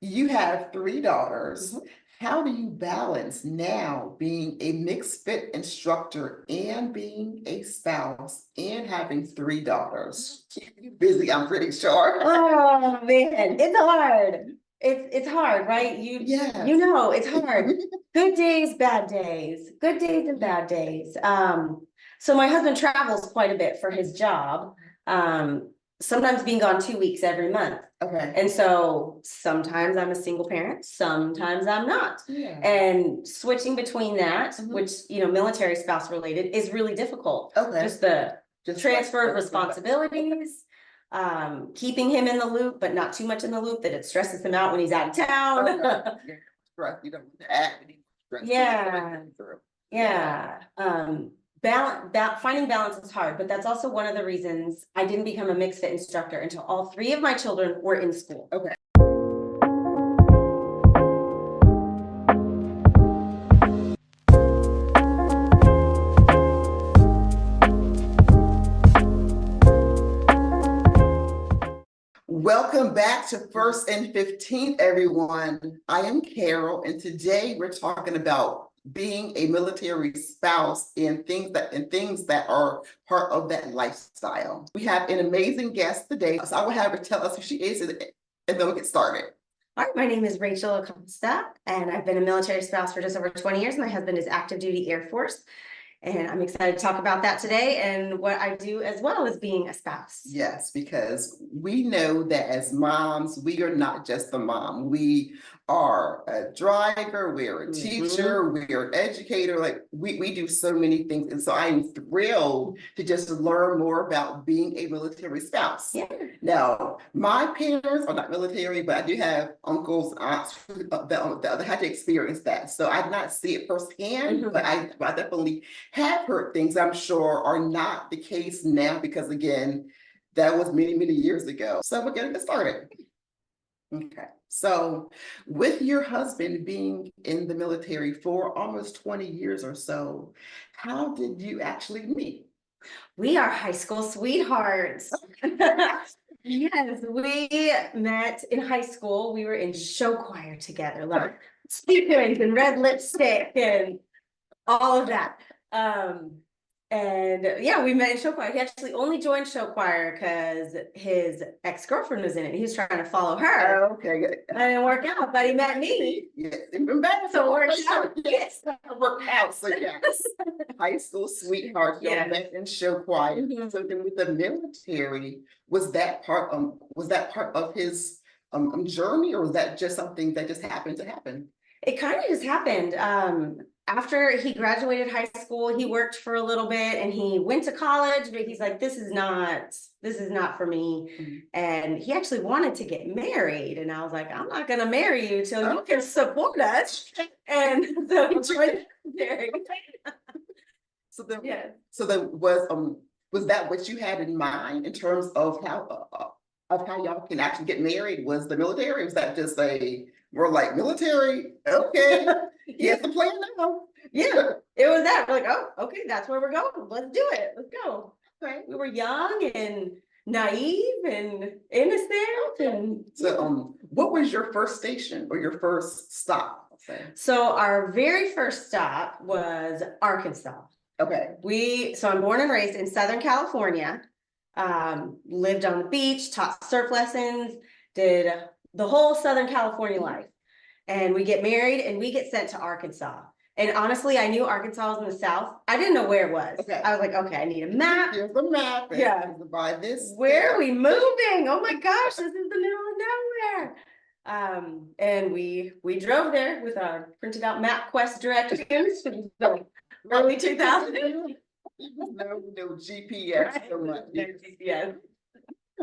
You have three daughters. Mhm. How do you balance now being a mixed fit instructor and being a spouse and having three daughters? You're busy, I'm pretty sure. Oh man, it's hard. It's hard, right? Yes. You know it's hard. Good days, bad days, good days and bad days. So my husband travels quite a bit for his job. Sometimes being gone 2 weeks every month. Okay. And so sometimes I'm a single parent, sometimes I'm not. Yeah. And switching between that, Mhm. which military spouse related, is really difficult. Okay. Just the Just transfer of like- responsibilities, keeping him in the loop, but not too much in the loop that it stresses him out when he's out of town. Okay. Stress, you don't want to add any stress. Yeah. Yeah. Finding balance is hard, but that's also one of the reasons I didn't become a mixed fit instructor until all three of my children were in school. Okay. Welcome back to First and 15th, everyone. I am Carol, and today we're talking about being a military spouse and things that are part of that lifestyle. We have an amazing guest today, so I will have her tell us who she is, and then we'll get started. All right, my name is Rachel Acosta, and I've been a military spouse for just over 20 years. My husband is active duty Air Force, and I'm excited to talk about that today and what I do as well as being a spouse. Yes, because we know that as moms, we are not just a mom. We are a driver, we're a teacher, we're an educator. Like we do so many things. And so I'm thrilled to just learn more about being a military spouse. Yeah. Now, my parents are not military, but I do have uncles, aunts that had to experience that. So I did not see it firsthand, but I definitely have heard things I'm sure are not the case now because again, that was many, many years ago. So we're gonna get started. Okay, so with your husband being in the military for almost 20 years or so, how did you actually meet? We are high school sweethearts. Yes, we met in high school. We were in show choir together, like sequins and red lipstick and all of that. And yeah, we met in show choir. He actually only joined show choir because his ex-girlfriend was in it. He was trying to follow her. Okay, good. That didn't work out, but he met me. Yes, even better. So it worked out. Yes, it worked out. So yes, high school sweetheart, you Yes. met in show choir. Mhm. So then with the military, was that part of his journey, or was that just something that just happened to happen? It kind of just happened. After he graduated high school, he worked for a little bit and he went to college, but he's like, this is not for me. Mhm. And he actually wanted to get married. And I was like, I'm not gonna marry you till you can support us. And so he joined the military. So then, Yeah. was that what you had in mind in terms of how y'all can actually get married? Was the military? Was that just we're like military? Okay, here's the plan now. Yeah, it was that. We're like, oh, okay, that's where we're going. Let's do it. Let's go. Okay. We were young and naive and innocent. And So, what was your first station or your first stop? I'll say. so our very first stop was Arkansas. Okay. So I'm born and raised in Southern California, lived on the beach, taught surf lessons, did the whole Southern California life. And we get married and we get sent to Arkansas. And honestly, I knew Arkansas was in the South. I didn't know where it was. Okay. I was like, okay, I need a map. Here's the map. Yeah. By this. Where are we moving? Oh my gosh, this is the middle of nowhere. And we drove there with our printed out MapQuest directions. So early 2000s. No GPS so much. No GPS.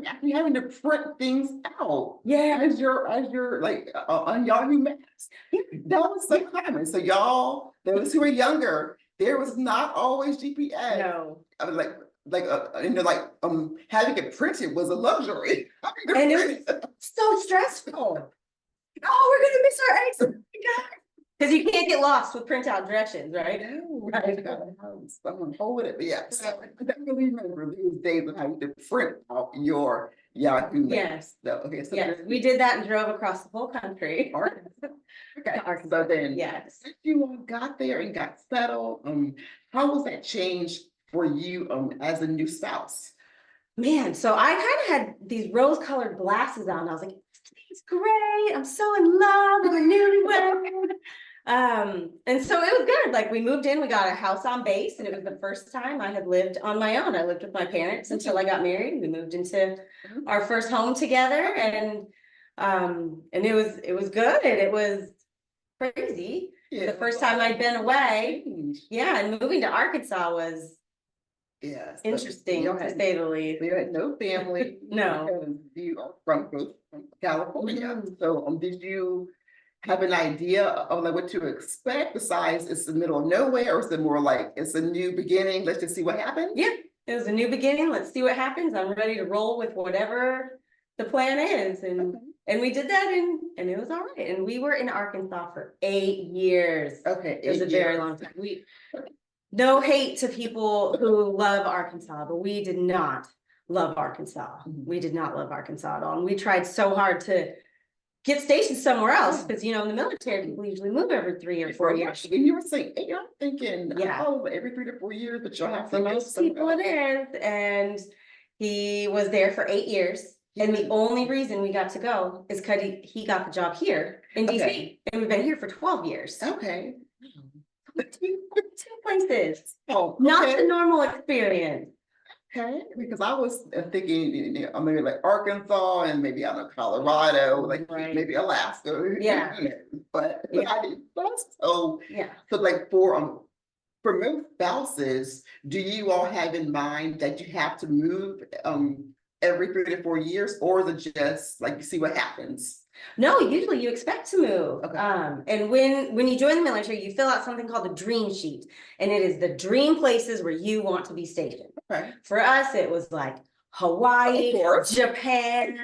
Actually having to print things out. Yeah. As you're like on Yahoo Maps. That was so common. So y'all, those who are younger, there was not always GPS. No. I was having it printed was a luxury. And it was so stressful. Oh, we're gonna miss our exit. Because you can't get lost with printout directions, right? Right. Someone hold it. But yeah, so I definitely remember these days of having to print out your Yahoo Maps. Yes. So, okay, so Yes, we did that and drove across the whole country. Okay, Arkansas, so then, yes. since you all got there and got settled, how was that change for you, as a new spouse? Man, so I kind of had these rose-colored glasses on. I was like, it's great. I'm so in love. I'm a newlywed. And so it was good. Like we moved in, we got a house on base, and it was the first time I had lived on my own. I lived with my parents until I got married. We moved into our first home together, and it was good. It was crazy. Yeah, The first time I'd been away. change. Yeah, and moving to Arkansas was Yeah, so interesting you to had, say the least. you had no family. No. Because you are from California. Mhm. So, did you have an idea of like what to expect besides it's the middle of nowhere, or is it more like it's a new beginning? Let's just see what happens? Yeah, it was a new beginning. Let's see what happens. I'm ready to roll with whatever the plan is. And we did that and it was all right. And we were in Arkansas for 8 years. Okay, It was a very long time. No hate to people who love Arkansas, but we did not love Arkansas. We did not love Arkansas at all. And we tried so hard to get stationed somewhere else because, in the military, people usually move every 3 or 4 years. And you were saying, hey, I'm thinking, Yeah. oh, every 3 to 4 years, but you'll have For to go most people it is. And he was there for 8 years. And the only reason we got to go is because he got the job here in DC. Okay. And we've been here for 12 years. Okay. Two places. Oh, Not okay. the normal experience. Okay, because I was thinking, maybe like Arkansas and maybe I don't know Colorado, like Right. maybe Alaska. Yeah. But Yeah. I didn't. So Yeah. so like for most spouses, do you all have in mind that you have to move every 3 to 4 years, or is it just like you see what happens? No, usually you expect to move. Okay. And when you join the military, you fill out something called the dream sheet, and it is the dream places where you want to be stationed. Okay. For us, it was like Hawaii, Japan,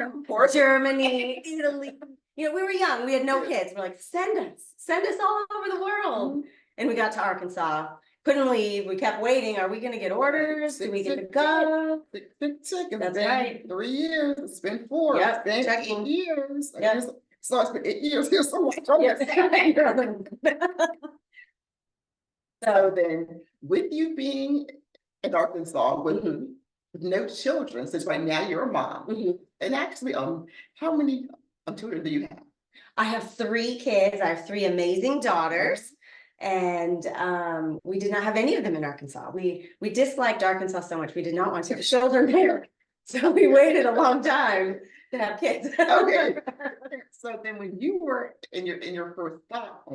Germany, Italy. We were young, we had no kids. We're like, send us all over the world. And we got to Arkansas, couldn't leave. We kept waiting. Are we going to get orders? Do we get to go? That's right. 3 years. It's been 4. Yep, It's been checking. 8 years. Yep. So it's been 8 years. Here's so much. So then, with you being in Arkansas with no children, since right now you're a mom, and actually, how many children do you have? I have 3 kids. I have 3 amazing daughters. And we did not have any of them in Arkansas. We disliked Arkansas so much. We did not want to have children there. So we waited a long time to have kids. Okay. So then when you were in your first stop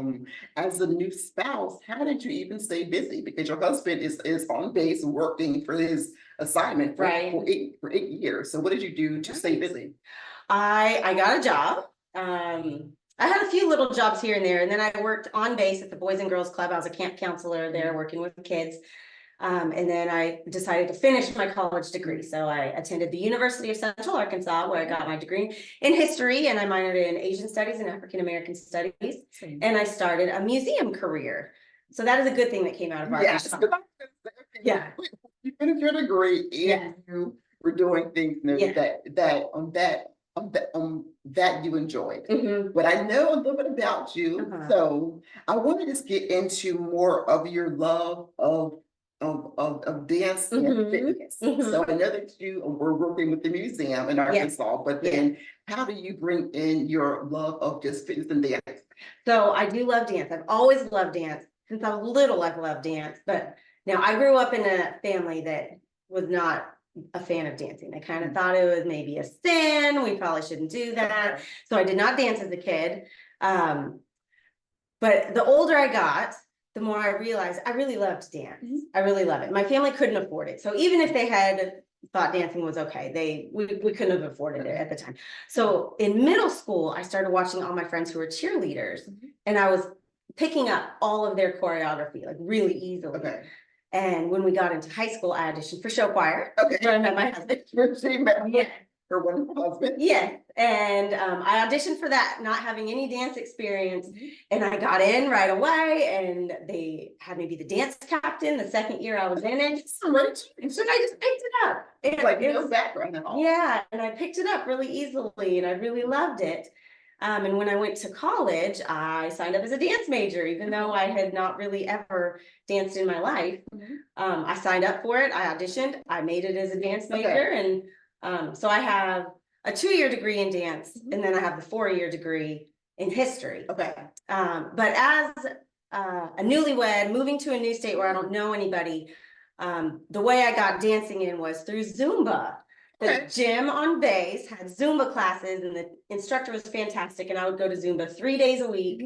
as a new spouse, how did you even stay busy? Because your husband is on base working for his assignment for, Right. for 8 years. So what did you do to stay busy? I got a job. I had a few little jobs here and there, and then I worked on base at the Boys and Girls Club. I was a camp counselor there working with the kids. And then I decided to finish my college degree. So I attended the University of Central Arkansas, where I got my degree in history, and I minored in Asian studies and African American studies. And I started a museum career. So that is a good thing that came out of Arkansas. Yeah. You finished your degree and you were doing things that you enjoyed. But I know a little bit about you, so I want to just get into more of your love of dance and fitness. So I know that you were working with the museum in Arkansas, but then how do you bring in your love of just fitness and dance? So I do love dance. I've always loved dance. Since I was little, I've loved dance. But now I grew up in a family that was not a fan of dancing. I kind of thought it was maybe a sin. We probably shouldn't do that. So I did not dance as a kid. But the older I got, the more I realized I really loved dance. I really love it. My family couldn't afford it. So even if they had thought dancing was okay, we couldn't have afforded it at the time. So in middle school, I started watching all my friends who were cheerleaders, and I was picking up all of their choreography like really easily. And when we got into high school, I auditioned for show choir. Where I met my husband. her wonderful husband. Yes, and I auditioned for that, not having any dance experience, and I got in right away, and they had me be the dance captain the second year I was in it. So I just picked it up. Like no background at all. Yeah, and I picked it up really easily, and I really loved it. And when I went to college, I signed up as a dance major, even though I had not really ever danced in my life. I signed up for it, I auditioned, I made it as a dance major, and so I have a 2-year degree in dance, and then I have the 4-year degree in history. Okay. But as a newlywed moving to a new state where I don't know anybody, the way I got dancing in was through Zumba. The gym on base had Zumba classes, and the instructor was fantastic, and I would go to Zumba 3 days a week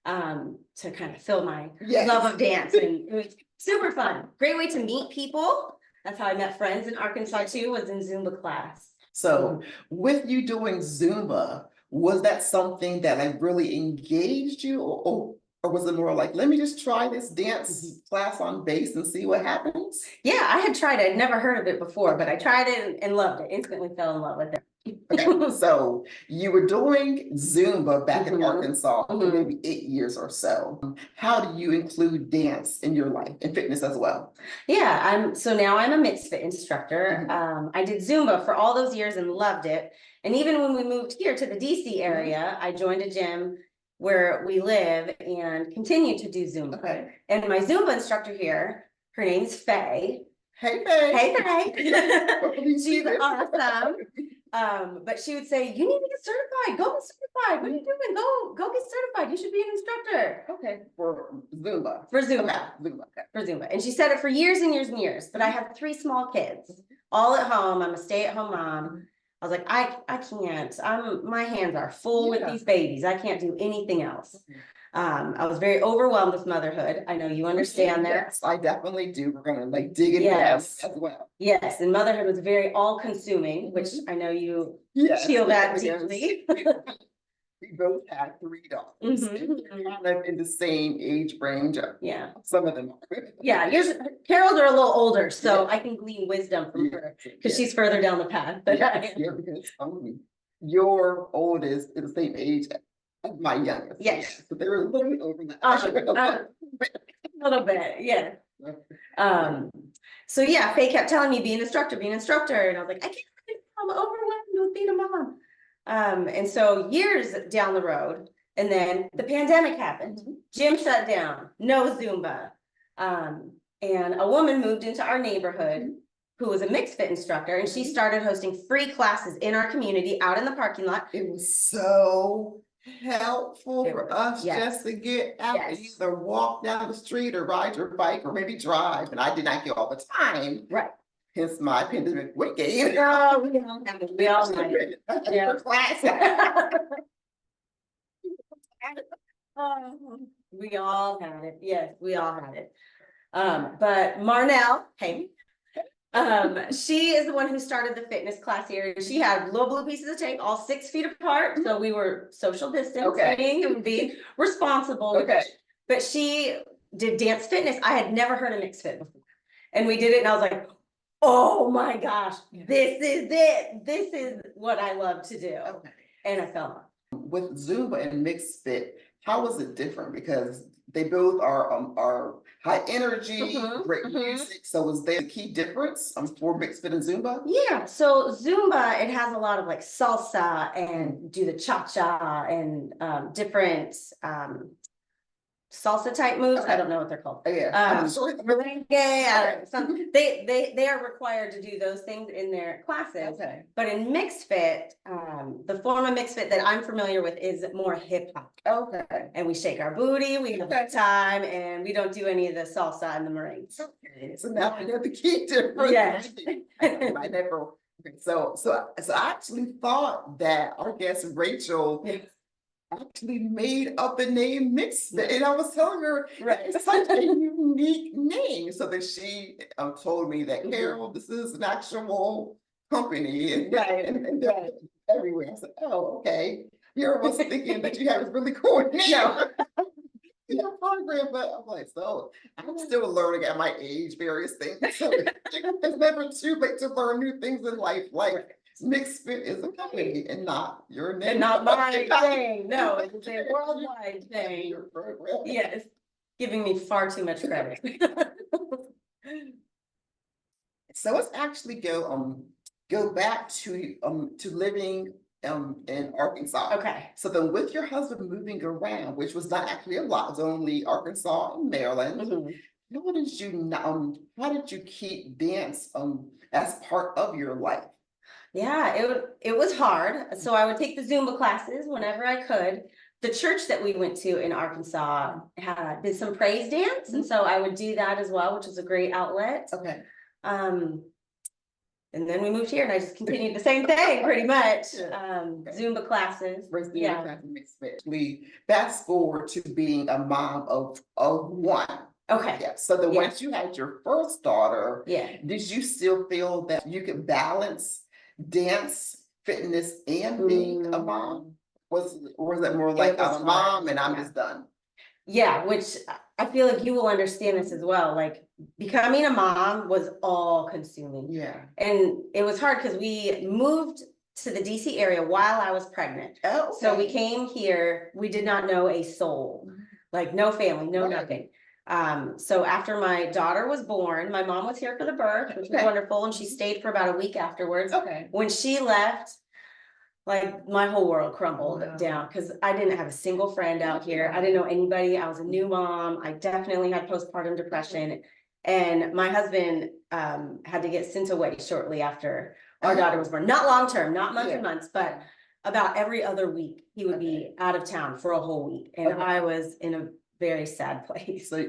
to kind of fill my love of dance, and it was super fun. Great way to meet people. That's how I met friends in Arkansas too, was in Zumba class. So with you doing Zumba, was that something that like really engaged you, or was it more like, let me just try this dance class on base and see what happens? Yeah, I had tried it. I'd never heard of it before, but I tried it and loved it. Instantly fell in love with it. Okay, so you were doing Zumba back in Arkansas for maybe 8 years or so. How do you include dance in your life and fitness as well? Yeah, so now I'm a mixed fit instructor. I did Zumba for all those years and loved it. And even when we moved here to the DC area, I joined a gym where we live and continue to do Zumba. And my Zumba instructor here, her name's Faye. Hey, Faye. Hey, Faye. She's awesome. But she would say, you need to get certified. Go get certified. What are you doing? Go get certified. You should be an instructor. Okay. For Zumba. For Zumba. For Zumba. And she said it for years and years and years. But I have 3 small kids, all at home. I'm a stay-at-home mom. I was like, I can't. My hands are full with these babies. I can't do anything else. I was very overwhelmed with motherhood. I know you understand that. Yes, I definitely do. We're gonna like dig into that as well. Yes, and motherhood was very all-consuming, which I know you feel that deeply. We both had 3 daughters, kind of in the same age range. Yeah, some of them are. Yeah, Carol's are a little older, so I can glean wisdom from her because she's further down the path. But because your oldest is the same age as my youngest. Yes, so they were a little bit over that. A little bit, yeah. So yeah, Faye kept telling me, be an instructor, and I was like, I can't. I'm overwhelmed with being a mom. And so years down the road, and then the pandemic happened, gym shut down, no Zumba. And a woman moved into our neighborhood who was a mixed fit instructor, and she started hosting free classes in our community out in the parking lot. It was so helpful for us just to get out and either walk down the street or ride your bike or maybe drive. And I did not get all the time. Right. Hence my pandemic weight gain. Oh, we all have it. We all had it. We all had it. Yes, we all had it. But Marnell, hey, she is the one who started the fitness class here. She had little blue pieces of tape, all 6 feet apart. So we were social distancing and being responsible. But she did dance fitness. I had never heard of mixed fit before. And we did it, and I was like, oh my gosh, this is it. This is what I love to do. And I fell in love. With Zumba and mixed fit, how was it different? Because they both are high energy, great music. So was there a key difference for mixed fit and Zumba? Yeah, so Zumba, it has a lot of like salsa and do the cha-cha and different salsa type moves. I don't know what they're called. Merengue. They are required to do those things in their classes. But in mixed fit, the form of mixed fit that I'm familiar with is more hip hop. And we shake our booty, we have a good time, and we don't do any of the salsa and the merengue. So now I know the key difference. I never. So I actually thought that our guest Rachel actually made up the name Mixed Fit, and I was telling her it's such a unique name. So that she told me that Karal, this is an actual company, and they're everywhere. I said, oh, okay. You're almost thinking that you have a really cool name. Program, but I'm like, so I'm still learning at my age various things. So it's never too late to learn new things in life, like Mixed fit is a company and not your name. And not my thing. No, it's a worldwide thing. Your program. Yes, giving me far too much credit. So let's actually go back to living in Arkansas. Okay. So then with your husband moving around, which was not actually a lot, it was only Arkansas and Maryland. Mhm. How did you keep dance as part of your life? Yeah, it was hard. So I would take the Zumba classes whenever I could. The church that we went to in Arkansas did some praise dance, and so I would do that as well, which was a great outlet. Okay. And then we moved here, and I just continued the same thing pretty much. Yeah. Zumba classes. Yeah. We fast forward to being a mom of one. Okay. Yeah. So then Yeah. once you had your first daughter, Yeah. did you still feel that you could balance dance, fitness, and being a mom? Or was it more like I'm a mom and I'm just done? Yeah, which I feel like you will understand this as well. Like becoming a mom was all consuming. Yeah. And it was hard because we moved to the DC area while I was pregnant. Oh, okay. So we came here, we did not know a soul, like no family, no nothing. So after my daughter was born, my mom was here for the birth, which was wonderful. And she stayed for about a week afterwards. Okay. When she left, like my whole world crumbled down because I didn't have a single friend out here. I didn't know anybody. I was a new mom. I definitely had postpartum depression. And my husband had to get sent away shortly after our daughter was born. Not long term, not months and months, but about every other week he would be out of town for a whole week. And I was in a very sad place. So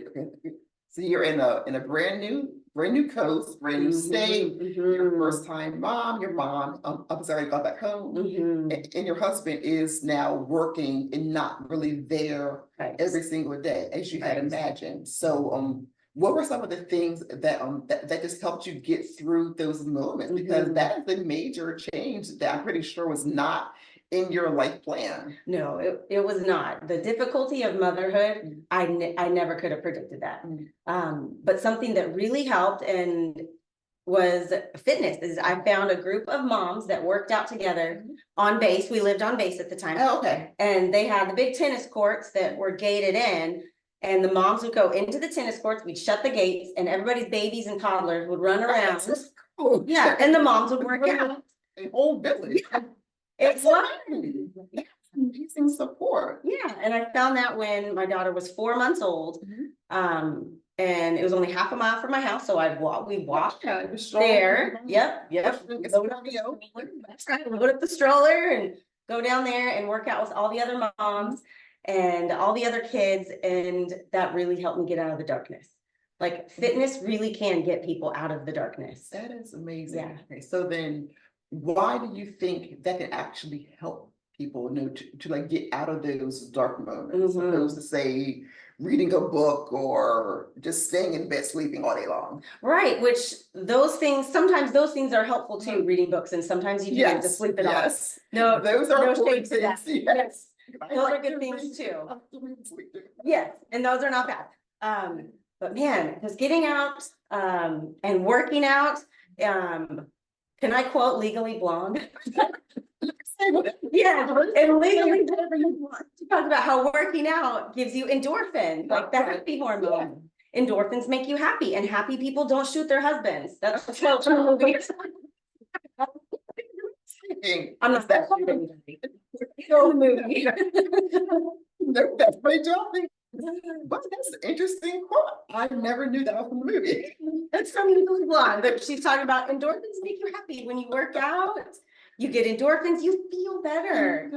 you're in a brand new coast, brand new state, your first time mom, your mom, I'm sorry, got back home, and your husband is now working and not really there every single day, as you had imagined. So what were some of the things that just helped you get through those moments? Because that is a major change that I'm pretty sure was not in your life plan. No, it was not. The difficulty of motherhood, I never could have predicted that. But something that really helped and was fitness is I found a group of moms that worked out together on base. We lived on base at the time. Oh, okay. And they had the big tennis courts that were gated in, and the moms would go into the tennis courts, we'd shut the gates, and everybody's babies and toddlers would run around. Cool. Yeah, and the moms would work out. A whole village. Yeah. It's amazing support. Yeah, and I found that when my daughter was 4 months old, and it was only half a mile from my house, so we walked there. Yep. Load up the stroller and go down there and work out with all the other moms and all the other kids, and that really helped me get out of the darkness. Like fitness really can get people out of the darkness. That is amazing. Yeah. Okay, so then why do you think that can actually help people to like get out of those dark moments, opposed to say reading a book or just staying in bed sleeping all day long? Which sometimes those things are helpful too, reading books, and sometimes you do need to sleep it off. No, those are shade to that. Yes. Those are good things too. Yes, and those are not bad. But man, just getting out and working out. Can I quote Legally Blonde? Yeah, and Legally Blonde talks about how working out gives you endorphins, like the happy hormone. Yeah. Endorphins make you happy, and happy people don't shoot their husbands. That's the quote from the movie. I'm not that shooting anybody. The movie. No, that's my job. But that's an interesting quote. I never knew that was from the movie. That's from Legally Blonde. But she's talking about endorphins make you happy. When you work out, you get endorphins, you feel better.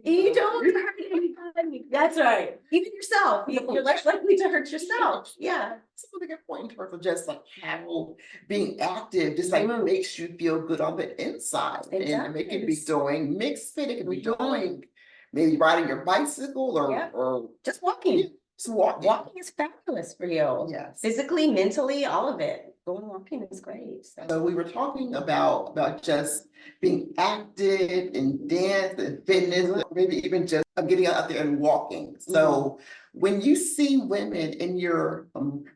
You don't hurt anybody. That's right. Even yourself. You're less likely to hurt yourself. Yeah. It's a really good point in terms of just like how being active just like makes you feel good on the inside. And it can be doing mixed fit, it can be doing maybe riding your bicycle or just walking. Walking is fabulous for you. Yes. Physically, mentally, all of it. Going walking is great. So we were talking about just being active in dance and fitness, maybe even just getting out there and walking. So when you see women in your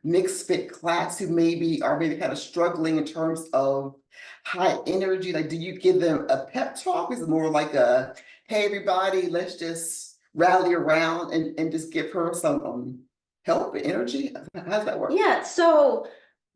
mixed fit class who maybe are kind of struggling in terms of high energy? Like, do you give them a pep talk? Is it more like a, hey, everybody, let's just rally around and just give her some help and energy? How does that work? Yeah, so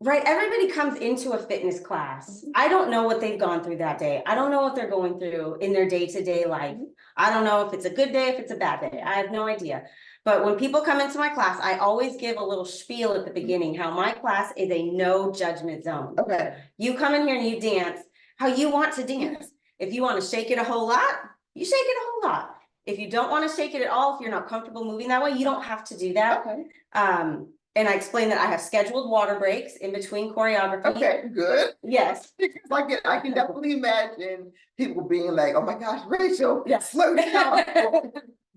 right, everybody comes into a fitness class. I don't know what they've gone through that day. I don't know what they're going through in their day-to-day life. I don't know if it's a good day, if it's a bad day. I have no idea. But when people come into my class, I always give a little spiel at the beginning, how my class is a no judgment zone. Okay. You come in here and you dance how you want to dance. If you want to shake it a whole lot, you shake it a whole lot. If you don't want to shake it at all, if you're not comfortable moving that way, you don't have to do that. Okay. And I explained that I have scheduled water breaks in between choreography. Okay, good. Yes. Because I can definitely imagine people being like, oh my gosh, Rachel, Yes. slow down.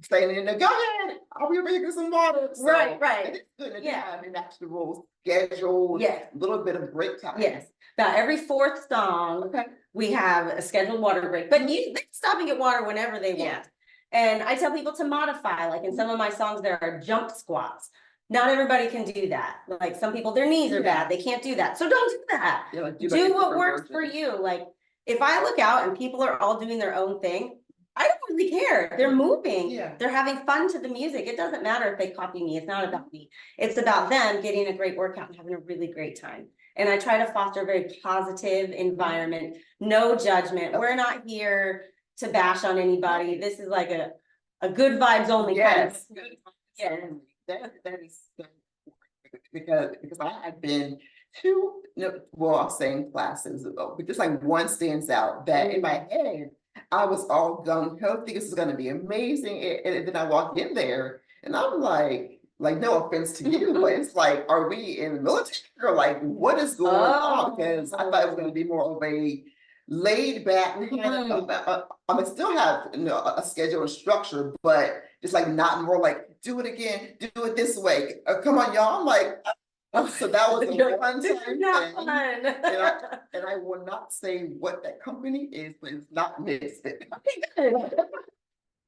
Saying in there, go ahead, I'll be making some water. So Right. it's good to Yeah. have an actual schedule, Yes. a little bit of break time. Yes. About every fourth song, Okay. we have a scheduled water break, but they can stop and get water whenever they want. Yeah. And I tell people to modify, like in some of my songs, there are jump squats. Not everybody can do that. Like some people, their knees are bad. They can't do that. So don't do that. Yeah, like, Do like a what different works version. for you. Like if I look out and people are all doing their own thing, I don't really care. They're moving. Yeah. They're having fun to the music. It doesn't matter if they copy me. It's not about me. It's about them getting a great workout and having a really great time. And I try to foster a very positive environment, no judgment. Okay. We're not here to bash on anybody. This is like a good vibes only kind of. Good. Yeah. That is so important because I have been to, well, I'm saying classes, but just like one stands out that in my head, I was all gung ho, think this is going to be amazing. And then I walk in there and I'm like, no offense to you, but it's like, are we in the military or like, what is going on? Because I thought it was going to be more of a laid back kind of, I mean, still have a schedule and structure, but it's like not more like, do it again, do it this way. Come on, y'all. I'm like, so that was a one-time thing. And I will not say what that company is, but it's not Misfit.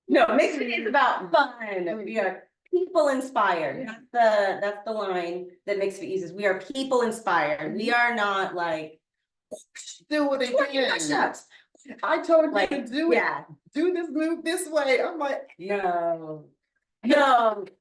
No, Mixed is about fun. We are people inspired. That's the line that Mixed uses. We are people inspired. We are not like do it again. Push-ups. I told Like, you to do it. Do this move this way. I'm like, no,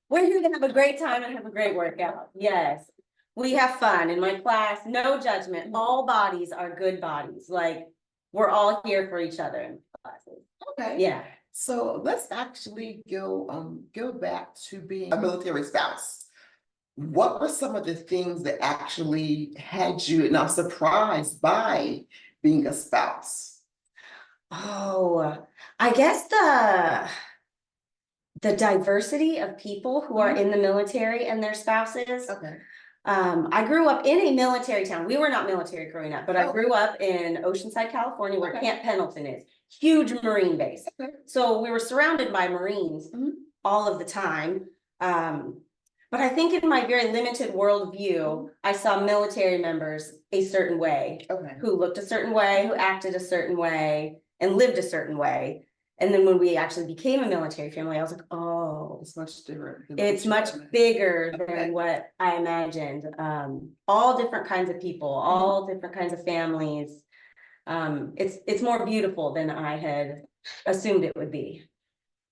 we're here to have a great time and have a great workout. Yes, we have fun in my class. No judgment. All bodies are good bodies. Like we're all here for each other in classes. Okay. Yeah. So let's actually go back to being a military spouse. What were some of the things that actually had you not surprised by being a spouse? Oh, I guess the diversity of people who are in the military and their spouses. Okay. I grew up in a military town. We were not military growing up, but I grew up in Oceanside, California, where Camp Pendleton is. Huge Marine base. Okay. So we were surrounded by Marines all of the time. But I think in my very limited worldview, I saw military members a certain way, who looked a certain way, who acted a certain way, and lived a certain way. And then when we actually became a military family, I was like, oh, it's much different. It's much bigger than what I imagined. All different kinds of people, all different kinds of families. It's more beautiful than I had assumed it would be.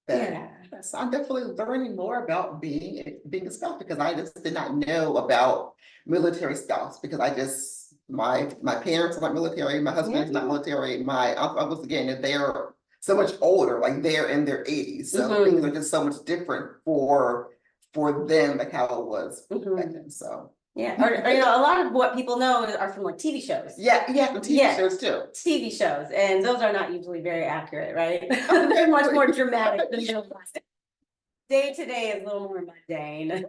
Yeah. So I'm definitely learning more about being a spouse because I just did not know about military spouse because I just my parents are not military, my husband is not military, my uncles again, they're so much older, like they're in their 80s. So things are just so much different for them, like how it was back then. So yeah, or a lot of what people know are from like TV shows. Yeah, from TV shows too. TV shows, and those are not usually very accurate, right? They're much more dramatic than real life. Day to day is a little more mundane.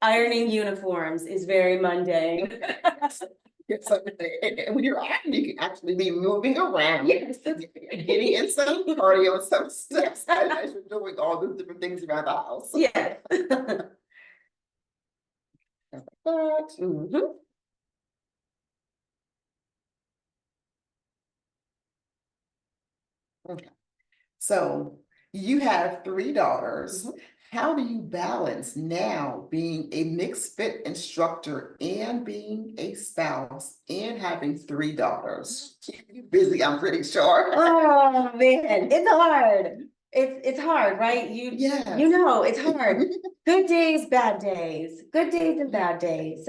Ironing uniforms is very mundane. And when you're ironing, you can actually be moving around. Yes. Getting in some cardio and some steps as you're doing all those different things around the house. Yeah. Okay. So you have 3 daughters. How do you balance now being a mixed fit instructor and being a spouse and having 3 daughters? You're busy, I'm pretty sure. Oh man, it's hard. It's hard, right? Yes. You know, it's hard. Good days, bad days, good days and bad days.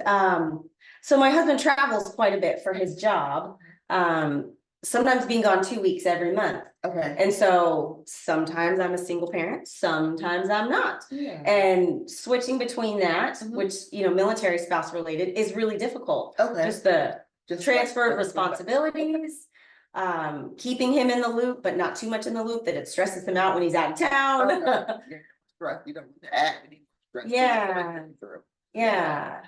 So my husband travels quite a bit for his job. Sometimes being gone 2 weeks every month. Okay. And so sometimes I'm a single parent, sometimes I'm not. Yeah. And switching between that, Mhm. which, you know, military spouse related is really difficult. Okay. Just the Just transfer of like- responsibilities, keeping him in the loop, but not too much in the loop that it stresses him out when he's out of town. Okay. Yeah. Right. You don't want to add any stress. Yeah. Yeah.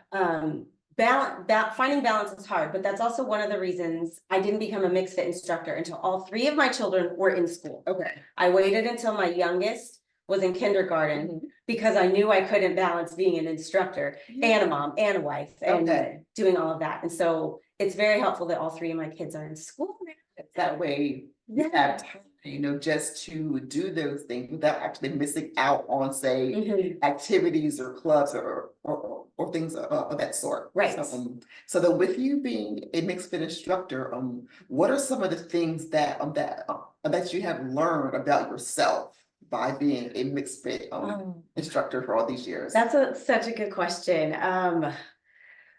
Finding balance is hard, but that's also one of the reasons I didn't become a mixed fit instructor until all three of my children were in school. Okay. I waited until my youngest was in kindergarten Mhm. because I knew I couldn't balance being an instructor and a mom and a wife and Okay. doing all of that. And so it's very helpful that all three of my kids are in school now. That way you have time, you know, just to do those things without actually missing out on, say, Mhm. activities or clubs or things of that sort. Right. So that with you being a mixed fit instructor, what are some of the things that that you have learned about yourself by being a mixed fit instructor for all these years? That's such a good question.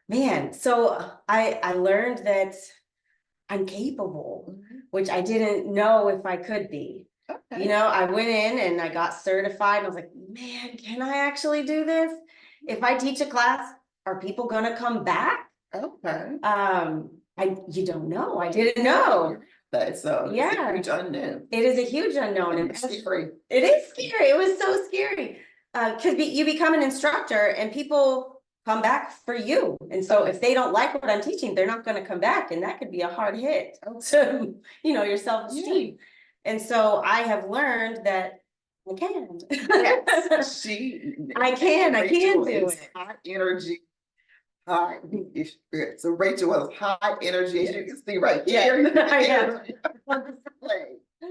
Man, so I learned that I'm capable, which I didn't know if I could be. Okay. You know, I went in and I got certified and I was like, man, can I actually do this? If I teach a class, are people gonna come back? Okay. You don't know. I didn't know. It's a Yeah. huge unknown. It is a huge unknown. And it's scary. It is scary. It was so scary. Because you become an instructor and people come back for you. And so if they don't like what I'm teaching, they're not going to come back. And that could be a hard hit to, you know, your self-esteem. And so I have learned that I can. Yes, I can Rachel do is it. high energy. High, so Rachel has high energy, as you can see right here.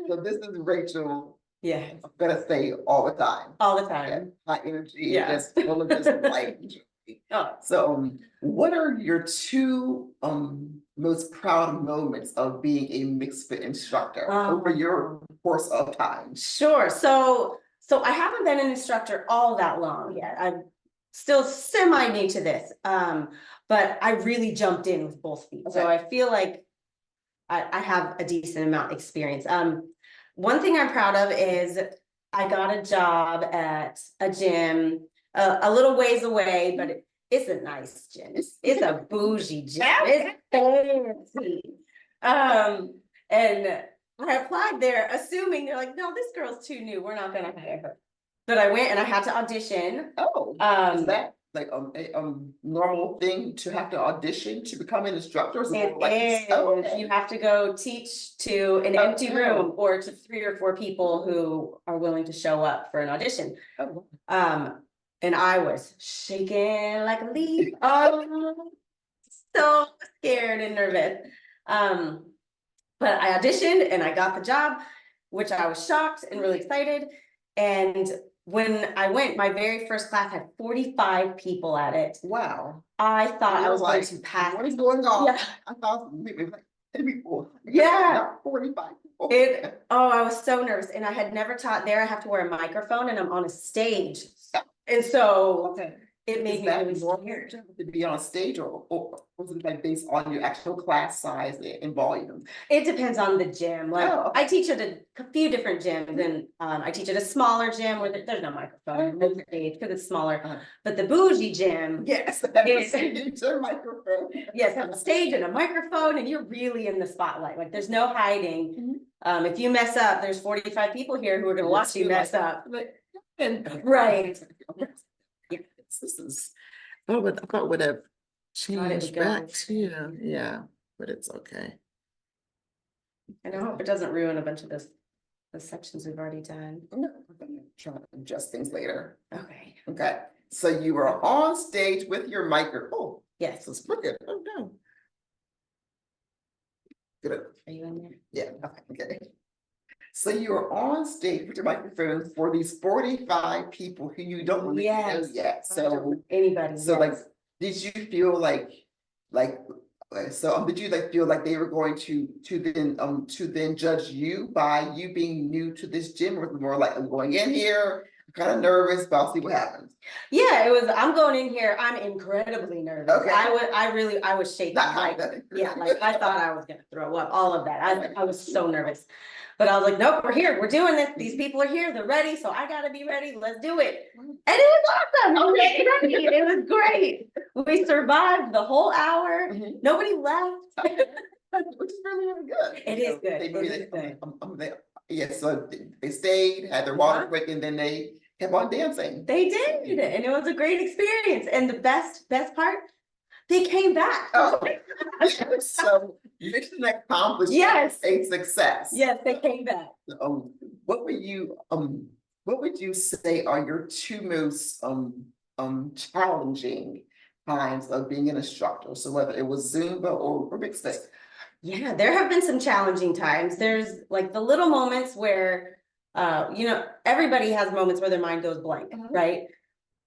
So this is Rachel. Yeah. I'm gonna say all the time. All the time. High energy, Yeah. just full of just light. Oh. So what are your two most proud moments of being a mixed fit instructor over your course of time? Sure. So I haven't been an instructor all that long yet. I'm still semi new to this. But I really jumped in with both feet. So I feel like I have a decent amount of experience. One thing I'm proud of is I got a job at a gym a little ways away, but it's a nice gym. It's a bougie gym. It's fancy. And I applied there assuming they're like, no, this girl's too new. We're not gonna hire her. But I went and I had to audition. Oh, is that like a normal thing to have to audition to become an instructor? You have to go teach to an empty room or to 3 or 4 people who are willing to show up for an audition. And I was shaking like a leaf. So scared and nervous. But I auditioned and I got the job, which I was shocked and really excited. And when I went, my very first class had 45 people at it. Wow. I thought I was going to pass. What is going on? Yeah. I thought maybe like 10 people. Yeah. Not 45 people. I was so nervous. And I had never taught there. I have to wear a microphone and I'm on a stage. And so it made me really scared. To be on stage or was it like based on your actual class size and volume? It depends on the gym. Like I teach at a few different gyms, and I teach at a smaller gym where there's no microphone, no stage because it's smaller. But the bougie gym, yes, it's a microphone. Yes, have a stage and a microphone, and you're really in the spotlight. Like there's no hiding. If you mess up, there's 45 people here who are going to watch you mess up. Right. This is, I thought would have changed back too. Yeah, but it's okay. And I hope it doesn't ruin a bunch of the sections we've already done. No, I'm gonna try to adjust things later. Okay. Okay. So you were on stage with your microphone. Oh, yes. It's crooked. Oh no. Good. Are you in there? Yeah. Okay. So you're on stage with your microphone for these 45 people who you don't really know Yes. yet. So, Anybody, like, yes. did you feel like, did you like feel like they were going to then judge you by you being new to this gym, or was it more like, I'm going in here, I'm kind of nervous, but I'll see what happens? Yeah, it was, I'm going in here, I'm incredibly nervous. Okay. I was shaking, Not like, kind of. yeah, like I thought I was gonna throw up, all of that. I was so nervous. But I was like, nope, we're here, we're doing this. These people are here, they're ready, so I gotta be ready. Let's do it. And it was awesome. It was great. It was great. We survived the whole hour. Mhm. Nobody left. Which is really good. It is good. They It really, is good. yeah, so they stayed, had their water break, and then they kept on dancing. They did, and it was a great experience. And the best part, they came back. Oh, so mission accomplished. Yes. A success. Yes, they came back. What would you say are your two most challenging times of being an instructor? So whether it was Zumba or big stick. Yeah, there have been some challenging times. There's like the little moments where, everybody has moments where their mind goes blank, right?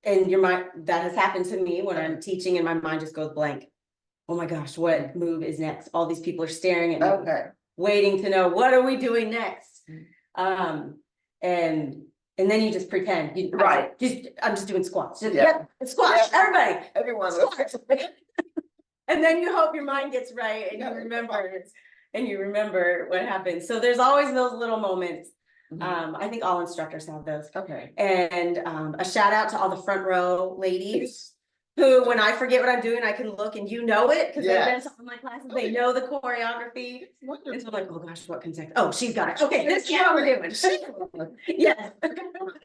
And your mind, that has happened to me when I'm teaching and my mind just goes blank. Oh my gosh, what move is next? All these people are staring at me, waiting to know, what are we doing next? And then you just pretend, I'm just doing squats. Squats, everybody. Everyone. Squats. And then you hope your mind gets right and you remember what happened. So there's always those little moments. I think all instructors have those. Okay. And a shout out to all the front row ladies who, when I forget what I'm doing, I can look and you know it because they've been to all my classes. They know the choreography. And so I'm like, oh gosh, what can I? Oh, she's got it. Okay, this is what we're doing. Yes. I'm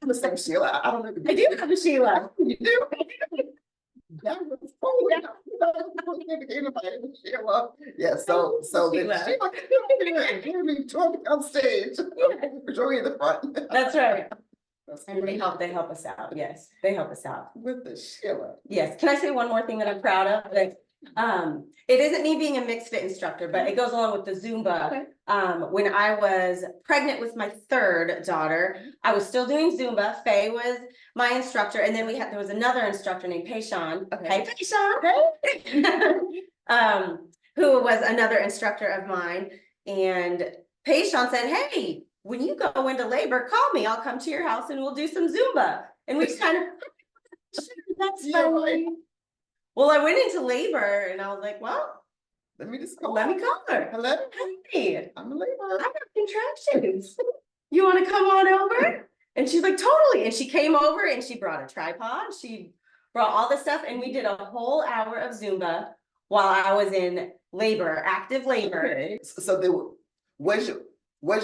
the same Sheila. I don't know. I do have a Sheila. You do? Yeah, so then Sheila can me on stage. Joey in the front. That's right. And they help us out. Yes, they help us out. With the Sheila. Yes. Can I say one more thing that I'm proud of? Like, it isn't me being a mixed fit instructor, but it goes along with the Zumba. Okay. When I was pregnant with my third daughter, I was still doing Zumba. Faye was my instructor, and then there was another instructor named Payshawn. Okay. Hey, Payshawn. Who was another instructor of mine, and Payshawn said, "Hey, when you go into labor, call me. I'll come to your house and we'll do some Zumba." And we just kind of, that's funny. Well, I went into labor and I was like, well, let me call her. Hello. Hey, I'm in labor. I have contractions. You want to come on over? And she's like, totally. And she came over and she brought a tripod. She brought all this stuff and we did a whole hour of Zumba while I was in labor, active labor. Okay. So there was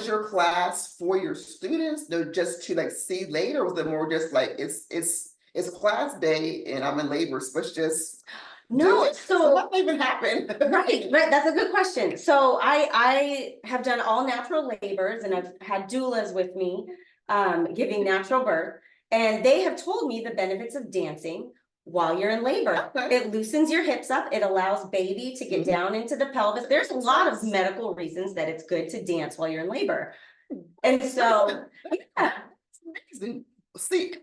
your class for your students, no, just to like see later? Or was it more just like it's class day and I'm in labor, so it's just no, so nothing even happened. right, that's a good question. So I have done all natural labors and I've had doulas with me giving natural birth, and they have told me the benefits of dancing while you're in labor. Okay. It loosens your hips up. It allows baby to get down into the pelvis. There's a lot of medical reasons that it's good to dance while you're in labor. And so, yeah. See,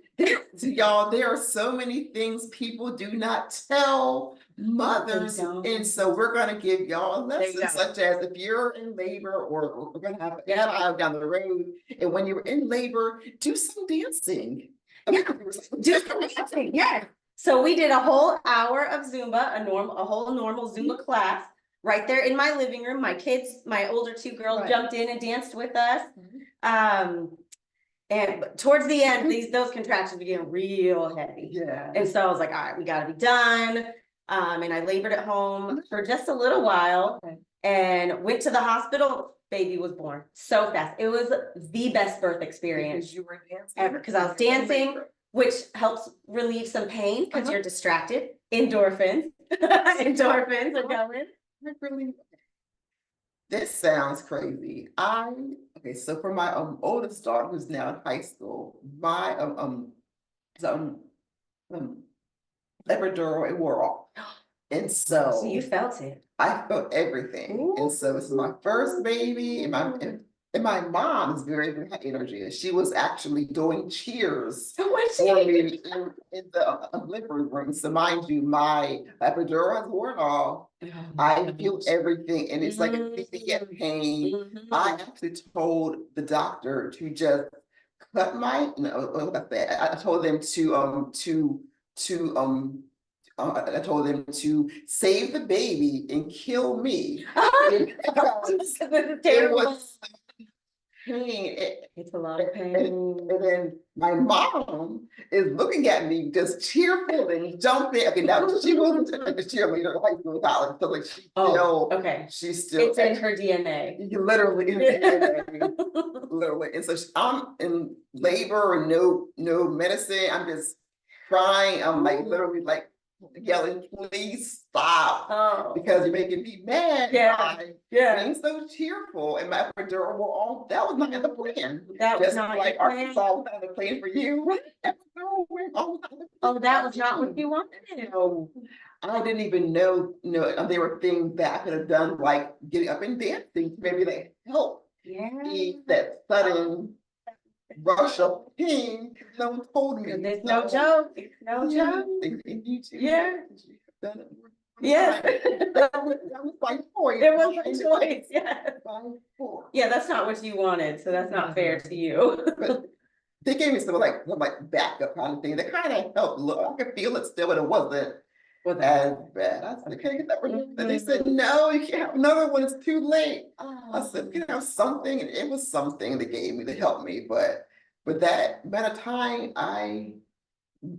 y'all, there are so many things people do not tell mothers. And so we're going to give y'all a lesson, such as if you're in labor, or we're going to have an aisle down the road. And when you're in labor, do some dancing. Yeah, do some dancing. Yeah. So we did a whole hour of Zumba, a whole normal Zumba class right there in my living room. My kids, my older two girls jumped in and danced with us. And towards the end, those contractions were getting real heavy. Yeah. And so I was like, all right, we got to be done. And I labored at home for just a little while and went to the hospital. Baby was born so fast. It was the best birth experience because you were dancing ever. Because I was dancing, which helps relieve some pain because you're distracted. Endorphins. Endorphins are going. This sounds crazy. Okay, so for my oldest daughter who's now in high school, my epidural, it wore off. And so you felt it. I felt everything. Ooh. And so it's my first baby, and And my mom is very, very high energy. She was actually doing cheers So what for she? me in the living room. So mind you, my epidural has worn off. I feel everything, and it's like a immediate pain. I actually told the doctor to just cut my, no, what about that? I told them to I told them to save the baby and kill me. It's It terrible. was pain. It's a lot of And pain. then my mom is looking at me just cheerful and jumping. Okay, now she wasn't a cheerleader in high school, college, so like Okay. she's still It's in her DNA. literally in her DNA, literally. And so I'm in labor and no medicine. I'm just crying. I'm like literally like yelling, please stop, because you're making me mad. Yeah. Being so cheerful, and my epidural were all, that was not in the plan. That was Just not like your plan. Arkansas was not in the plan for you. Epidural went all not in the plan. Oh, that was not what you wanted. No, I didn't even know, there were things that I could have done, like getting up and dancing, maybe that help Yeah. ease that sudden rush of pain. No one told me. There's no joke. It's no joke. And you too. Yeah. You've done it. Yeah. That was my choice. It was a choice. Yeah. By force. Yeah, that's not what you wanted, so that's not fair to you. But they gave me some like backup kind of thing that kind of helped. Look, I could feel it still, but it wasn't as bad. I said, "Can I get that removed?" And they said, "No, you can't have another one. It's too late." I said, "You know, something," and it was something they gave me to help me. But that amount of time, I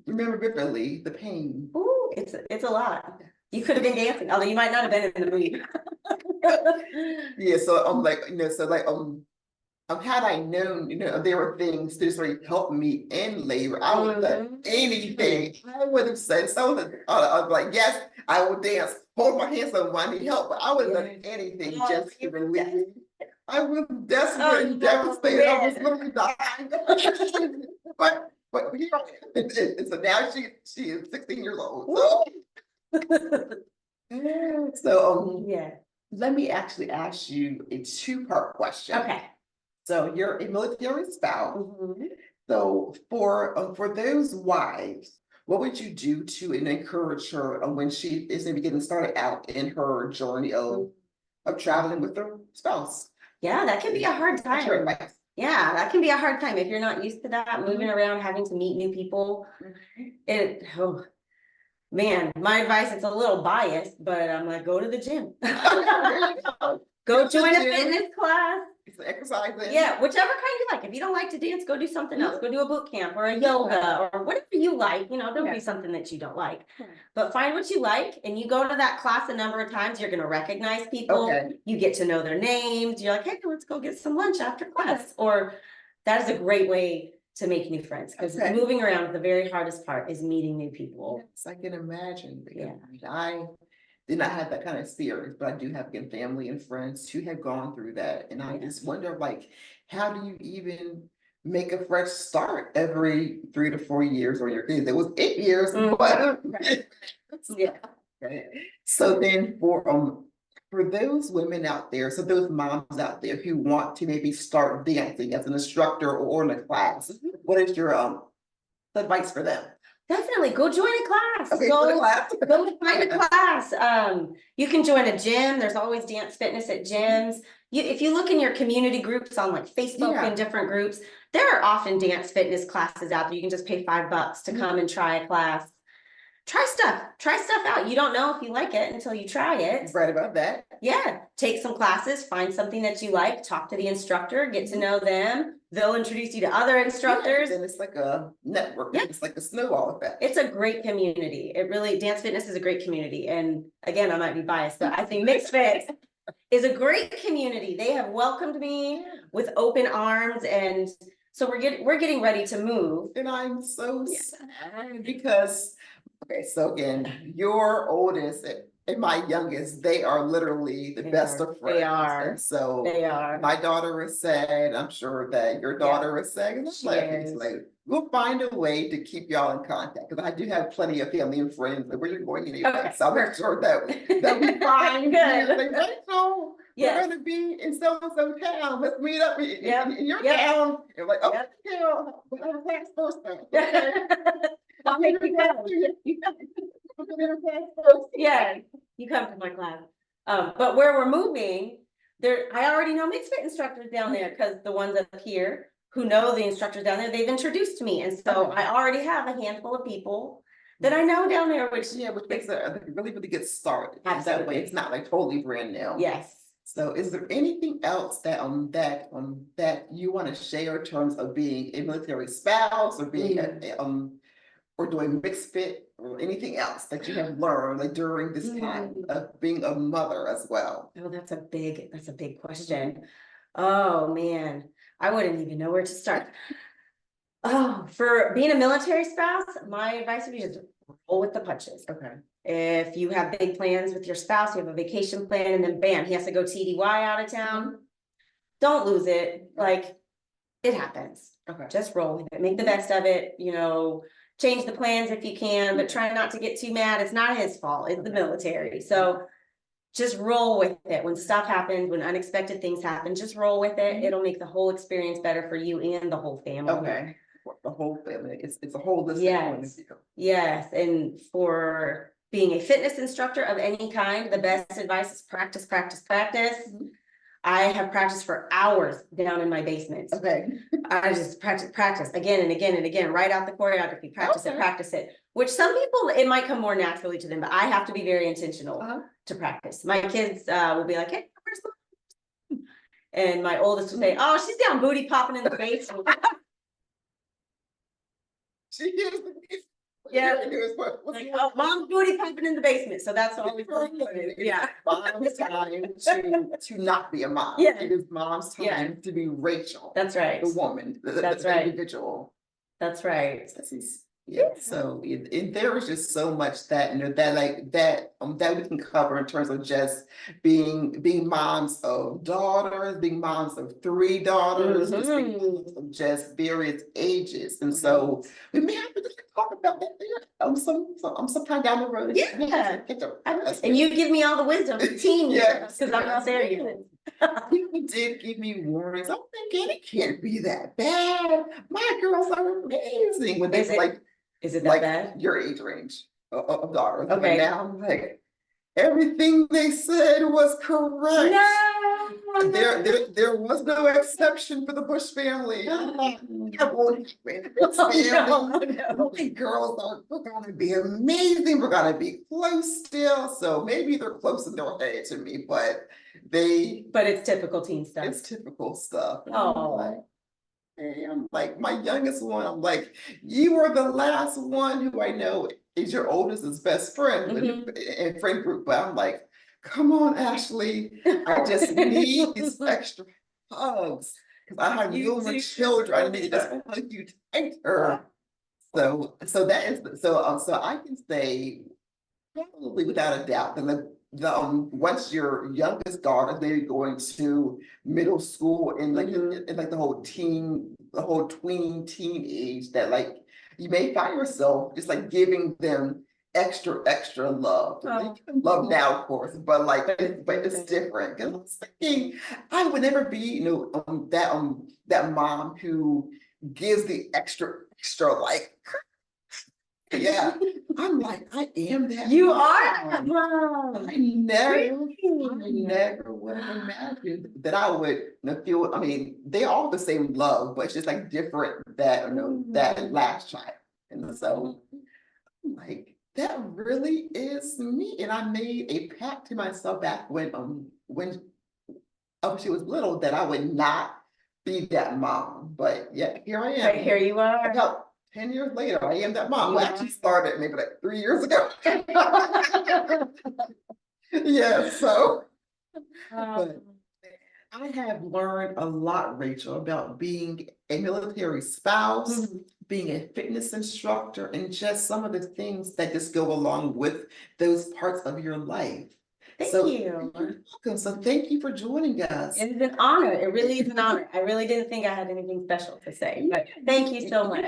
remember vividly the pain. Ooh, it's a lot. You could have been dancing, although you might not have been in the movie. Yeah, so I'm like, had I known, there were things to sort of help me in labor, I would have done anything. I would have said something. I was like, yes, I will dance, hold my hands on when I need help, but I would have done anything just to relieve. I was desperate and devastated. I was literally dying. But here I am. So now she is 16 years old. So Yeah. let me actually ask you a two-part question. Okay. So you're a military spouse. So for those wives, what would you do to encourage her when she is maybe getting started out in her journey of traveling with her spouse? Yeah, that can be a hard time. Sure, right. Yeah, that can be a hard time if you're not used to that, moving around, having to meet new people. Man, my advice, it's a little biased, but I'm like, go to the gym. Go join a fitness class. Exercising. Yeah, whichever kind you like. If you don't like to dance, go do something else. Go do a boot camp or a yoga or whatever you like. Don't be something that you don't like. But find what you like, and you go to that class a number of times. You're going to recognize people. You get to know their names. You're like, hey, let's go get some lunch after class. Or that is a great way to make new friends, because moving around, the very hardest part is meeting new people. Yes, I can imagine. I did not have that kind of experience, but I do have family and friends who have gone through that. And I just wonder, how do you even make a fresh start every 3 to 4 years on your kids? It was 8 years. But so then for those women out there, so those moms out there who want to maybe start dancing as an instructor or in a class, what is your advice for them? Definitely go join a class. Okay, go find a class. You can join a gym. There's always dance fitness at gyms. If you look in your community groups on Facebook and different groups, there are often dance fitness classes out there. You can just pay $5 to come and try a class. Try stuff out. You don't know if you like it until you try it. Right about that. Yeah, take some classes, find something that you like, talk to the instructor, get to know them. They'll introduce you to other instructors. And it's like a network. It's like a snowball effect. It's a great community. Dance fitness is a great community. And again, I might be biased, but I think Mixed Fit is a great community. They have welcomed me with open arms, and so we're getting ready to move. And I'm so sad because, so again, your oldest and my youngest, they are literally the best of friends. They are. And so they are. My daughter is sad. I'm sure that your daughter is sad. And we'll find a way to keep y'all in contact, because I do have plenty of family and friends that we're going anyway. So I'm sure that we find good. we're gonna be in so-and-so town, let's meet up in your town. You're like, okay, we'll have a class first now. Okay. I'll make you come. Yeah, you come to my class. But where we're moving, I already know mixed fit instructors down there, because the ones up here who know the instructors down there, they've introduced me. And so I already have a handful of people that I know down there, which makes it a really good start. Absolutely. That way it's not like totally brand new. Yes. So is there anything else that that you want to share in terms of being a military spouse, or being or doing mixed fit, or anything else that you have learned like during this time of being a mother as well? Oh, that's a big question. Oh man, I wouldn't even know where to start. Oh, for being a military spouse, my advice would be just roll with the punches. Okay. If you have big plans with your spouse, you have a vacation plan, and then bam, he has to go TDY out of town, don't lose it. Like, it happens. Okay. Just roll with it. Make the best of it, change the plans if you can, but try not to get too mad. It's not his fault. It's the military. So just roll with it. When stuff happens, when unexpected things happen, just roll with it. It'll make the whole experience better for you and the whole family. Okay. The whole family. It's a holistic point of view. Yes. And for being a fitness instructor of any kind, the best advice is practice, practice, practice. I have practiced for hours down in my basement. Okay. I just practice again and again and again, write out the choreography, practice it, which some people, it might come more naturally to them, but I have to be very intentional to practice. My kids will be like, hey, where's Mom? And my oldest will say, oh, she's down booty popping in the basement. She hears the yeah, like, oh, Mom's booty popping in the basement. So that's all we yeah. Mom's time to not be a mom. Yeah. It is Mom's time to be Rachel. That's right. The woman. That's the right. Individual. That's right. Yeah. So there is just so much that that we can cover in terms of just being moms of daughters, being moms of 3 daughters, just being moms of just various ages, and so we may have to just talk about that sometime down the road. Yeah, and you give me all the wisdom to team because I'm not there yet. People did give me warnings. I'm thinking it can't be that bad. My girls are amazing. When they is it that bad? Your age range of daughters. Okay. But now I'm like, everything they said was correct. No. There was no exception for the Bush family. My girls are gonna be amazing. We're gonna be close still. So maybe they're close in their head to me, but it's typical teen stuff. It's typical stuff. Oh. I'm like, my youngest one, I'm like, you are the last one who I know is your oldest's best friend in friend group. But I'm like, come on, Ashley, I just need these extra hugs because I have numerous children. I need to hug you tighter. So that is so I can say probably without a doubt that once your youngest daughter, they're going to middle school and the whole tween teen age, that you may find yourself just giving them extra love. They can love now, of course, but it's different. Because I was thinking I would never be that mom who gives the extra yeah. I'm like, I am that. You mom. are that mom. I never would have imagined that I would feel. I mean, they all the same love, but it's just different that last child. And so I'm like, that really is me. And I made a pact to myself back when she was little that I would not be that mom. But yeah, here I am. Right, here you are. About 10 years later, I am that mom. Well, actually started maybe 3 years ago. Yeah, so but I have learned a lot, Rachel, about being a military spouse, being a fitness instructor, and just some of the things that just go along with those parts of your life. Thank So you. you're welcome. So thank you for joining us. It is an honor. It really is an honor. I really didn't think I had anything special to say, but thank you so much.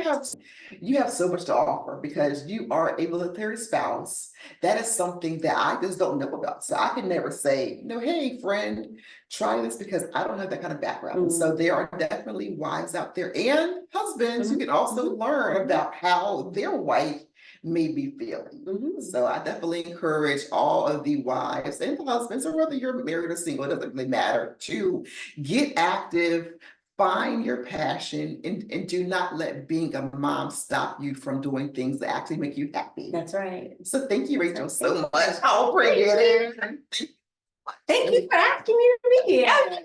You have so much to offer because you are a military spouse. That is something that I just don't know about. So I can never say, no, hey, friend, try this because I don't have that kind of background. So there are definitely wives out there and husbands who can also learn about how their wife may be feeling. So I definitely encourage all of the wives and the husbands, or whether you're married or single, it doesn't really matter, to get active, find your passion, and do not let being a mom stop you from doing things that actually make you happy. That's right. So thank you, Rachel, so much. I'll bring it in. Thank you for asking me to be here.